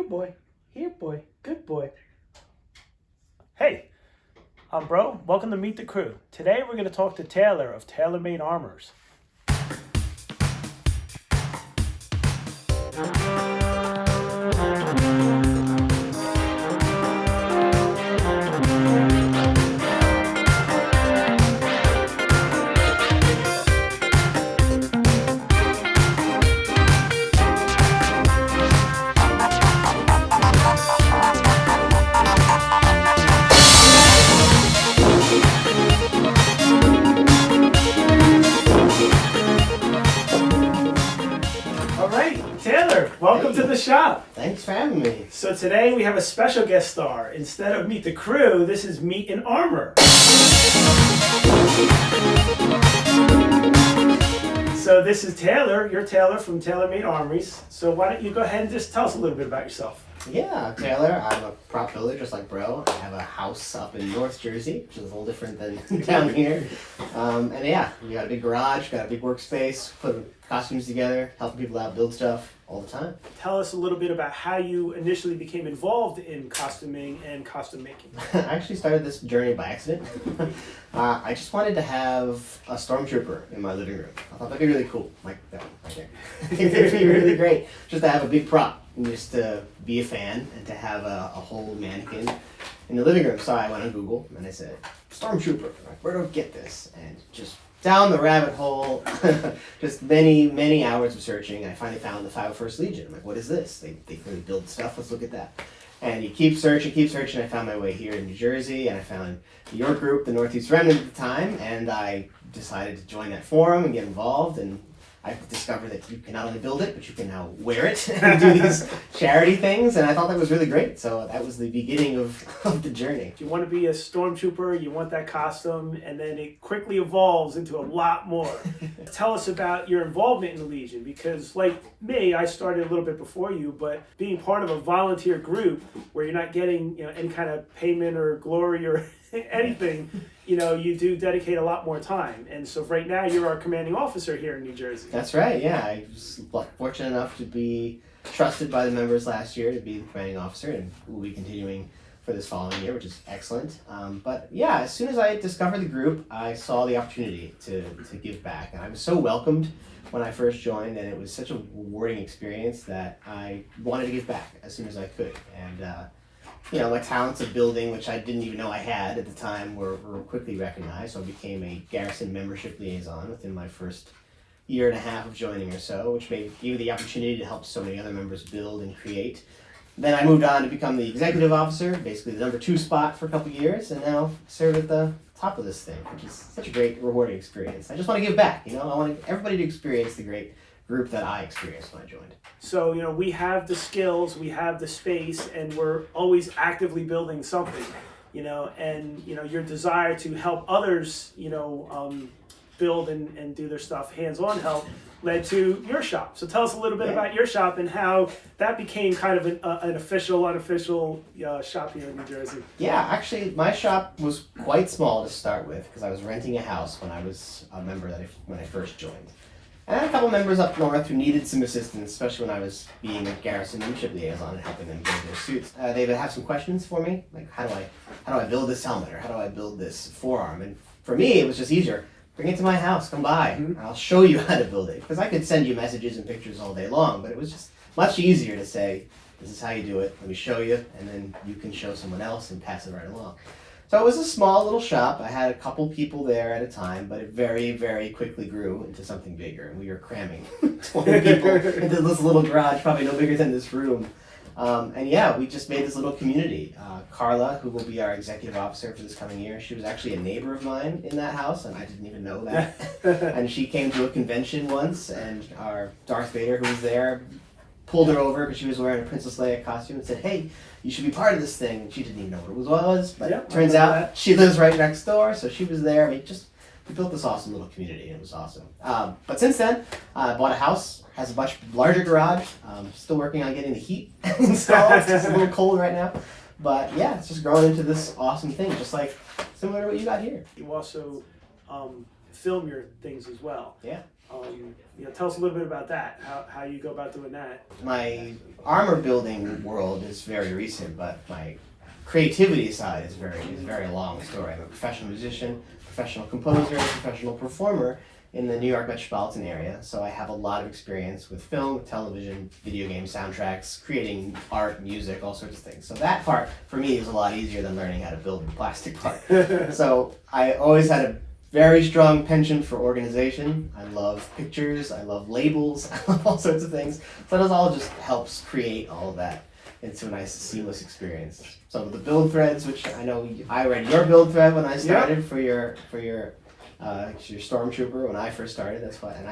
Here, boy. Here, boy. Good boy. Hey, I'm Bro. Welcome to Meet the Crew. Today we're going to talk to Taylor of Tailor Made Armors. Taylor, welcome to the shop. Thanks for having me. So today we have a special guest star. Instead of Meet the Crew, this is Meet in Armor. So this is Taylor. You're Taylor from Tailor Made Armories. So why don't you go ahead and just tell us a little bit about yourself. Yeah, I'm Taylor. I'm a prop builder just like Bro. I have a house up in North Jersey, which is a little different than down here. And yeah, we got a big garage, got a big workspace, putting costumes together, helping people out build stuff all the time. Tell us a little bit about how you initially became involved in costuming and costume making. I actually started this journey by accident. I just wanted to have a stormtrooper in my living room. I thought that'd be really cool, like that one right there. I think that'd be really great, just to have a big prop and just to be a fan and to have a whole mannequin in the living room. So I went on Google and I said, stormtrooper, like, where do I get this? And just down the rabbit hole, just many hours of searching, I finally found the 501st Legion. I'm like, what is this? They really build stuff, let's look at that. And you keep searching, I found my way here in New Jersey, and I found your group, the Northeast Remnant at the time, and I decided to join that forum and get involved, and I discovered that you can not only build it, but you can now wear it and do these charity things, and I thought that was really great. So that was the beginning of the journey. You want to be a stormtrooper, you want that costume, and then it quickly evolves into a lot more. Tell us about your involvement in the Legion, because like me, I started a little bit before you, but being part of a volunteer group where you're not getting any kind of payment or glory or anything, you do dedicate a lot more time. And so right now you're our commanding officer here in New Jersey. That's right, yeah. I was fortunate enough to be trusted by the members last year to be the commanding officer, and we'll be continuing for this following year, which is excellent. But yeah, as soon as I discovered the group, I saw the opportunity to give back. And I was so welcomed when I first joined, and it was such a rewarding experience that I wanted to give back as soon as I could. And my talents of building, which I didn't even know I had at the time, were quickly recognized. So I became a garrison membership liaison within my first year and a half of joining or so, which gave me the opportunity to help so many other members build and create. Then I moved on to become the executive officer, basically the number 2 spot for a couple years, and now serve at the top of this thing, which is such a great, rewarding experience. I just want to give back, I want everybody to experience the great group that I experienced when I joined. So, we have the skills, we have the space, and we're always actively building something, and, your desire to help others, build and do their stuff, hands-on help, led to your shop. So tell us a little bit about your shop and how that became kind of an official, unofficial shop here in New Jersey. Yeah, actually, my shop was quite small to start with because I was renting a house when I was a member when I first joined. And I had a couple members up north who needed some assistance, especially when I was being a garrison membership liaison and helping them build their suits. They would have some questions for me, like how do I build this helmet, or how do I build this forearm? And for me, it was just easier. Bring it to my house, come by, and I'll show you how to build it. Because I could send you messages and pictures all day long, but it was just much easier to say, this is how you do it, let me show you, and then you can show someone else and pass it right along. So it was a small little shop. I had a couple people there at a time, but it very, very quickly grew into something bigger, and we were cramming 20 people into this little garage, probably no bigger than this room. And yeah, we just made this little community. Carla, who will be our executive officer for this coming year, she was actually a neighbor of mine in that house, and I didn't even know that. And she came to a convention once, and our Darth Vader, who was there, pulled her over because she was wearing a Princess Leia costume and said, hey, you should be part of this thing. And she didn't even know what it was, but it turns out she lives right next door, so she was there. We built this awesome little community, and it was awesome. But since then, I bought a house, has a much larger garage. Still working on getting the heat installed. It's just a little cold right now. But yeah, it's just growing into this awesome thing, just like similar to what you got here. You also film your things as well. Yeah. Tell us a little bit about that. How you go about doing that. My armor building world is very recent, but my creativity side is a very long story. I'm a professional musician, professional composer, professional performer in the New York metropolitan area. So I have a lot of experience with film, television, video game soundtracks, creating art, music, all sorts of things. So that part for me is a lot easier than learning how to build a plastic part. So I always had a very strong penchant for organization. I love pictures, I love labels, I love all sorts of things. So this all just helps create all of that into a nice seamless experience. Some of the build threads, which I know I read your build thread when I started for your Stormtrooper when I first started. That's why, and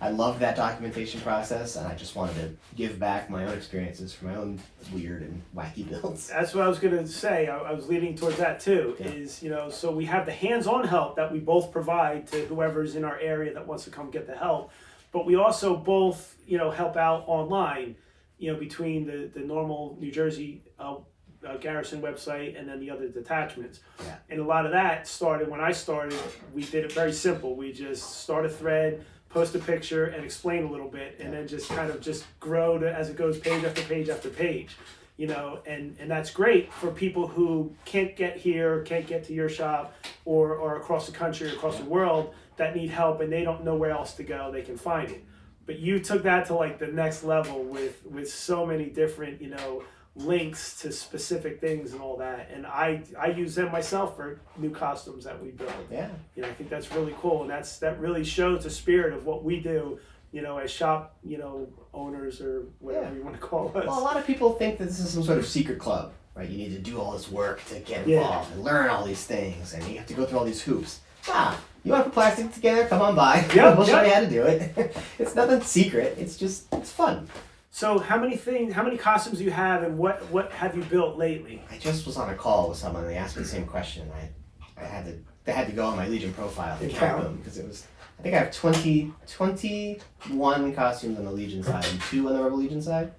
I loved that documentation process, and I just wanted to give back my own experiences for my own weird and wacky builds. That's what I was going to say. I was leading towards that too. Yeah. Is so we have the hands-on help that we both provide to whoever's in our area that wants to come get the help, but we also both help out online. Between the normal New Jersey Garrison website and then the other detachments. Yeah. And a lot of that started when I started. We did it very simple. We just start a thread, post a picture, and explain a little bit, and then just kind of just grow as it goes, page after page after page. And that's great for people who can't get here, can't get to your shop, or across the country, or across the world, that need help and they don't know where else to go. They can find it. But you took that to like the next level with so many different, links to specific things and all that. And I use them myself for new costumes that we build. Yeah. I think that's really cool. And that really shows the spirit of what we do, as shop, owners or whatever you want to call us. Well, a lot of people think that this is some sort of secret club, right? You need to do all this work to get involved and learn all these things, and you have to go through all these hoops. You want to put plastic together? Come on by. We'll show you how to do it. It's nothing secret. It's fun. So how many costumes do you have, and what have you built lately? I just was on a call with someone, and they asked me the same question. They had to go on my Legion profile to count them, because it was, I think I have 21 costumes on the Legion side and 2 on the Rebel Legion side.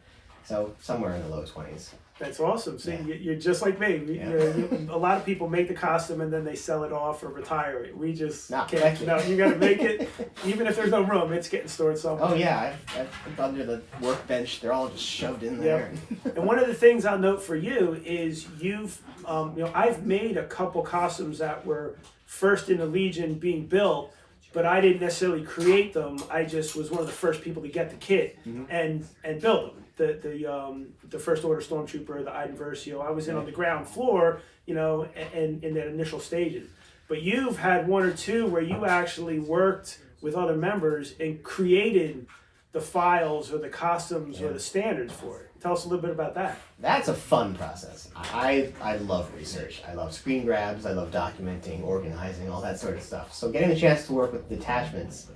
So somewhere in the low 20s. That's awesome. See, you're just like me. A lot of people make the costume and then they sell it off or retire it. We just can't. No, you got to make it. Even if there's no room, it's getting stored somewhere. Oh yeah, I've under the workbench. They're all just shoved in there. Yep. And one of the things I'll note for you is you've, I've made a couple costumes that were first in the Legion being built, but I didn't necessarily create them. I just was one of the first people to get the kit and build them. The First Order Stormtrooper, the Iden Versio, I was in on the ground floor, and in that initial stages. But you've had 1 or 2 where you actually worked with other members and created the files or the costumes or the standards for it. Tell us a little bit about that. That's a fun process. I love research. I love screen grabs. I love documenting, organizing, all that sort of stuff. So getting the chance to work with detachments,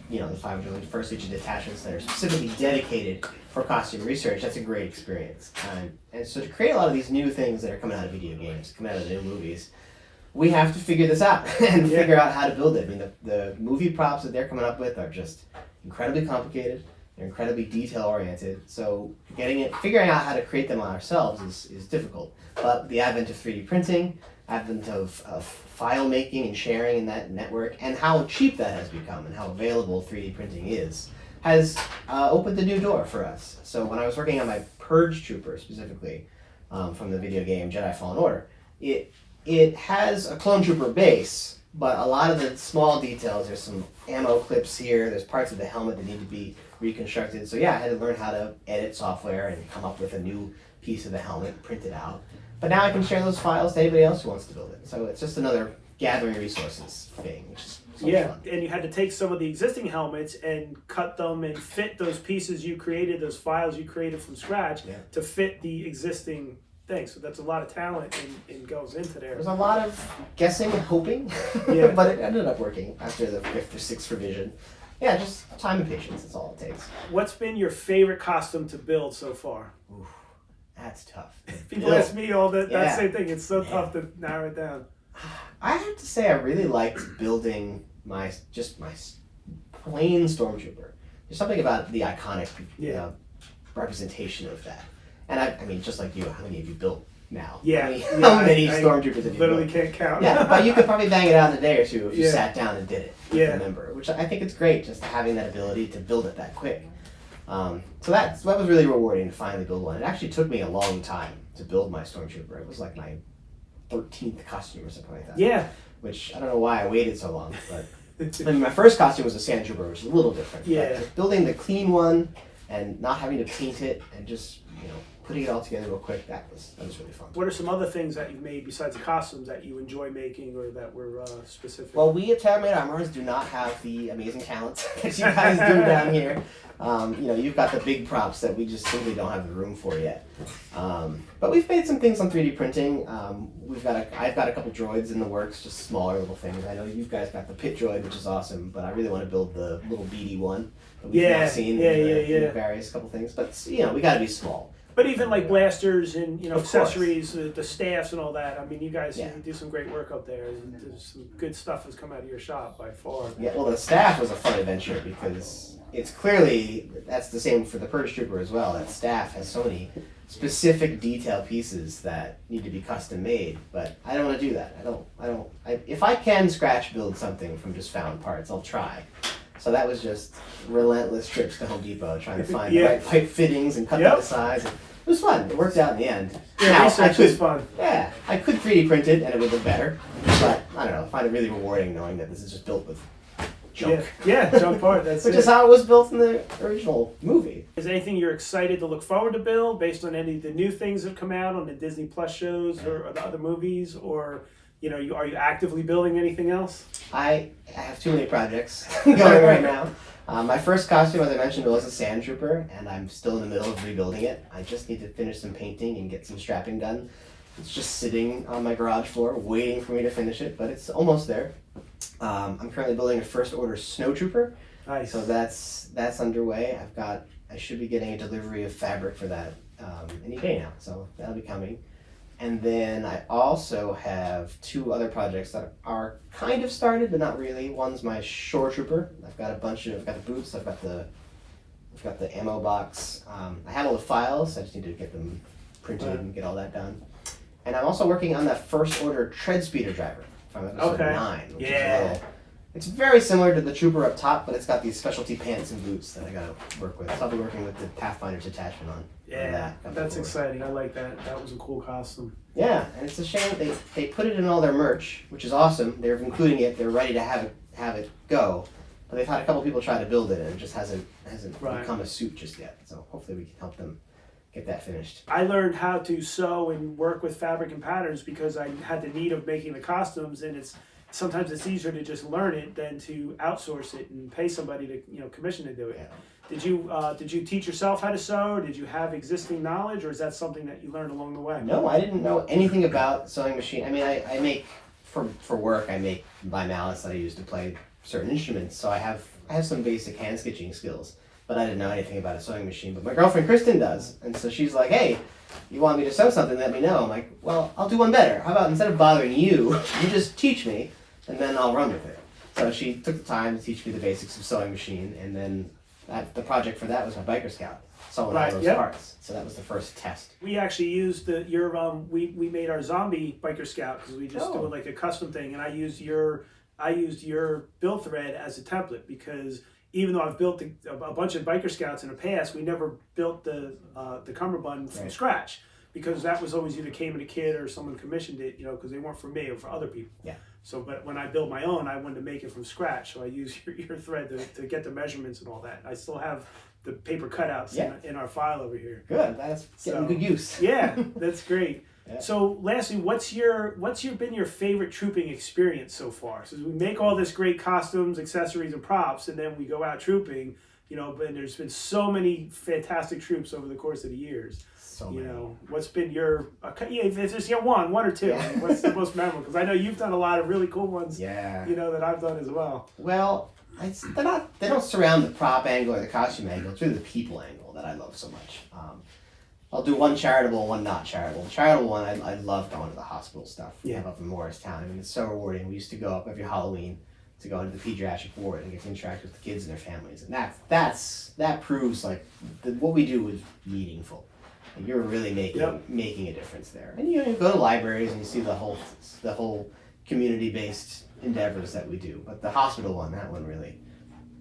the 501st Legion detachments that are specifically dedicated for costume research, that's a great experience. And so to create a lot of these new things that are coming out of video games, coming out of the new movies, we have to figure this out and figure out how to build it. I mean, the movie props that they're coming up with are just incredibly complicated. They're incredibly detail-oriented, so figuring out how to create them ourselves is difficult. But the advent of 3D printing, advent of file making and sharing in that network, and how cheap that has become and how available 3D printing is, has opened a new door for us. So when I was working on my Purge Trooper specifically, from the video game Jedi Fallen Order, it has a clone trooper base, but a lot of the small details, there's some ammo clips here, there's parts of the helmet that need to be reconstructed. So I had to learn how to edit software and come up with a new piece of the helmet and print it out. But now I can share those files to anybody else who wants to build it. So it's just another gathering resources thing, which is so fun. And you had to take some of the existing helmets and cut them and fit those pieces you created, those files you created from scratch to fit the existing thing. So that's a lot of talent and goes into there. There's a lot of guessing and hoping, but it ended up working after the 5th or 6th revision. Yeah, just time and patience, that's all it takes. What's been your favorite costume to build so far? Oof, that's tough. People ask me all that same thing. It's so tough to narrow it down. I have to say I really liked building my plain Stormtrooper. There's something about the iconic representation of that. And I mean, just like you, how many of you built now. Yeah. I mean, Yeah, how many I stormtroopers have you literally built? can't count. Yeah, but you could probably bang it out in a day or two if you Yeah. sat down and did it. Yeah. Remember, which I think it's great just having that ability to build it that quick. So that was really rewarding to finally build one. It actually took me a long time to build my stormtrooper. It was like my 13th costume or something like that. Yeah. Which I don't know why I waited so long, but I mean, my first costume was a sand trooper, which is a little different. Yeah. But just building the clean one and not having to paint it and just putting it all together real quick, that was really fun. What are some other things that you've made besides the costumes that you enjoy making or that were specific? Well, we at Tab Made Armorers do not have the amazing talents that you guys do down here. You've got the big props that we just simply don't have the room for yet. But we've made some things on 3D printing. I've got a couple droids in the works, just smaller little things. I know you guys got the pit droid, which is awesome, but I really want to build the little beady one that we've now seen in the various couple things. But we got to be small. But even like blasters and accessories, the staffs and all that. I mean, you guys do some great work up there. And there's some good stuff that's come out of your shop by far. Yeah, well, the staff was a fun adventure because it's clearly that's the same for the Purge Trooper as well. That staff has so many specific detail pieces that need to be custom made. But I don't want to do that. If I can scratch build something from just found parts, I'll try. So that was just relentless trips to Home Depot trying to find the right pipe fittings and cut them to size. It was fun. It worked out in the end. Yeah, research is fun. Yeah, I could 3D print it and it would look better, but I don't know. I find it really rewarding knowing that this is just built with junk. Yeah, junk part. That's Which is how it was built in the original movie. Is there anything you're excited to look forward to build based on any of the new things that have come out on the Disney Plus shows or the other movies, or are you actively building anything else? I have too many projects going right now. My first costume, as I mentioned, was a sand trooper, and I'm still in the middle of rebuilding it. I just need to finish some painting and get some strapping done. It's just sitting on my garage floor, waiting for me to finish it, but it's almost there. I'm currently building a first order snow trooper. Nice. So that's underway. I should be getting a delivery of fabric for that any day now, so that'll be coming. And then I also have two other projects that are kind of started, but not really. One's my shore trooper. I've got the boots, I've got the ammo box. I have all the files, I just need to get them printed and get all that done. And I'm also working on that first order tread speeder driver from episode 9, which is it's very similar to the trooper up top, but it's got these specialty pants and boots that I gotta work with. So I'll be working with the Pathfinder's attachment on. Yeah, that's exciting. I like that. That was a cool costume. Yeah, and it's a shame they put it in all their merch, which is awesome. They're including it. They're ready to have it go, but they've had a couple people try to build it, and it just hasn't become a suit just yet. So hopefully we can help them get that finished. I learned how to sew and work with fabric and patterns because I had the need of making the costumes, and sometimes it's easier to just learn it than to outsource it and pay somebody to commission to do it. Yeah. Did you teach yourself how to sew, or did you have existing knowledge, or is that something that you learned along the way? No, I didn't know anything about sewing machine. I mean, I make for work. I make my mallets that I use to play certain instruments. So I have some basic hand stitching skills, but I didn't know anything about a sewing machine. But my girlfriend Kristen does, and so she's like, "Hey, you want me to sew something? Let me know." I'm like, "Well, I'll do one better. How about instead of bothering you, you just teach me, and then I'll run with it." So she took the time to teach me the basics of sewing machine, and then the project for that was my biker scout, sewing all those parts. So that was the first test. We actually used we made our zombie biker scout because we just do it like a custom thing, and I used your build thread as a template because even though I've built a bunch of biker scouts in the past, we never built the cummerbund from scratch because that was always either came in a kit or someone commissioned it, because they weren't for me or for other people. Yeah. So, but when I built my own, I wanted to make it from scratch. So I used your thread to get the measurements and all that. I still have the paper cutouts in our file over here. Good. That's getting good use. Yeah, that's great. Yeah. So, lastly, what's been your favorite trooping experience so far? So we make all this great costumes, accessories, and props, and then we go out trooping. But there's been so many fantastic troops over the course of the years. So many. What's been your if it's just one or two? I mean, what's the most memorable? Because I know you've done a lot of really cool ones. Yeah. That I've done as well. Well, they don't surround the prop angle or the costume angle. It's really the people angle that I love so much. I'll do one charitable, one not charitable. The charitable one, I love going to the hospital stuff. Yeah. Up in Morristown. I mean, it's so rewarding. We used to go up every Halloween to go into the pediatric ward and get to interact with the kids and their families, and that proves like what we do is meaningful. You're really making Yep. making a difference there. And you go to libraries and you see the whole community-based endeavors that we do. But the hospital one, that one really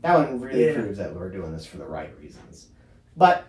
Yeah. proves that we're doing this for the right reasons. But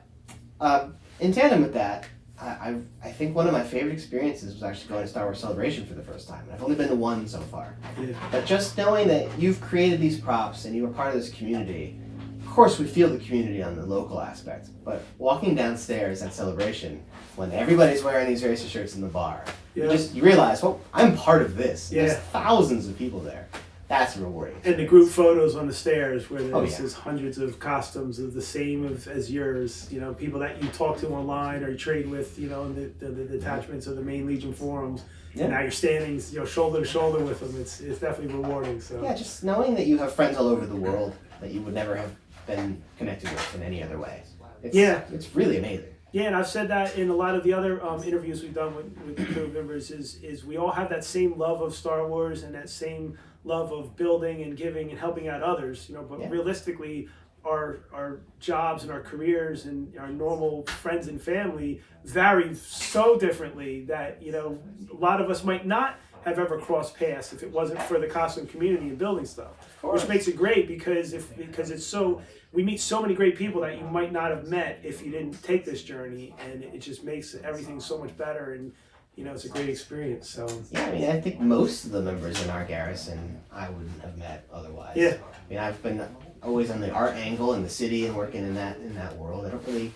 in tandem with that, I think one of my favorite experiences was actually going to Star Wars Celebration for the first time. And I've only been to one so far. Yeah. But just knowing that you've created these props and you were part of this community, of course we feel the community on the local aspect, but walking downstairs at Celebration, when everybody's wearing these racer shirts in the bar, Yeah. you realize, well, I'm part of this. Yeah. There's thousands of people there. That's rewarding. And the group photos on the stairs where Oh, there's hundreds of costumes of the same as yours, you know, people that you talk to online or you trade with, you know, in the attachments of the main Legion forums. Yeah. And now you're standing, you know, shoulder to shoulder with them. It's definitely rewarding. So Yeah, just knowing that you have friends all over the world that you would never have been connected with in any other way. It's really amazing. Yeah, and I've said that in a lot of the other interviews we've done with the crew members is we all have that same love of Star Wars and that same love of building and giving and helping out others, you know, but realistically our jobs and our careers and our normal friends and family vary so differently that, you know, a lot of us might not have ever crossed paths if it wasn't for the costume community and building stuff, which makes it great because it's so, we meet so many great people that you might not have met if you didn't take this journey, and it just makes everything so much better, and you know, it's a great experience. So yeah, I mean, I think most of the members in our garrison I wouldn't have met otherwise. Yeah. I mean, I've been always on the art angle in the city and working in that world. I don't really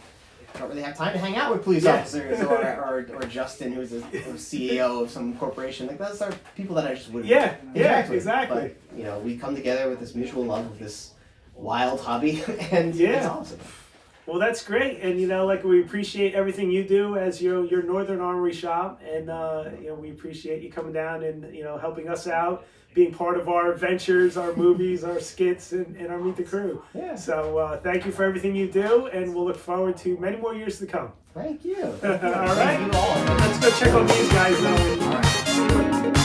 have time to hang out with police officers or Justin, who's a CEO of some corporation. Like those are people that I just wouldn't interact with. exactly. But you know, we come together with this mutual love of this wild hobby, and it's awesome. Well, that's great, and you know, like we appreciate everything you do as your Northern Armory shop, and you know, we appreciate you coming down and you know helping us out, being part of our adventures, our movies, our skits, and our Meet the Crew. Yeah. So thank you for everything you do, and we'll look forward to many more years to come. Thank you. All right. Thank you all. Let's go check on these guys now. All right.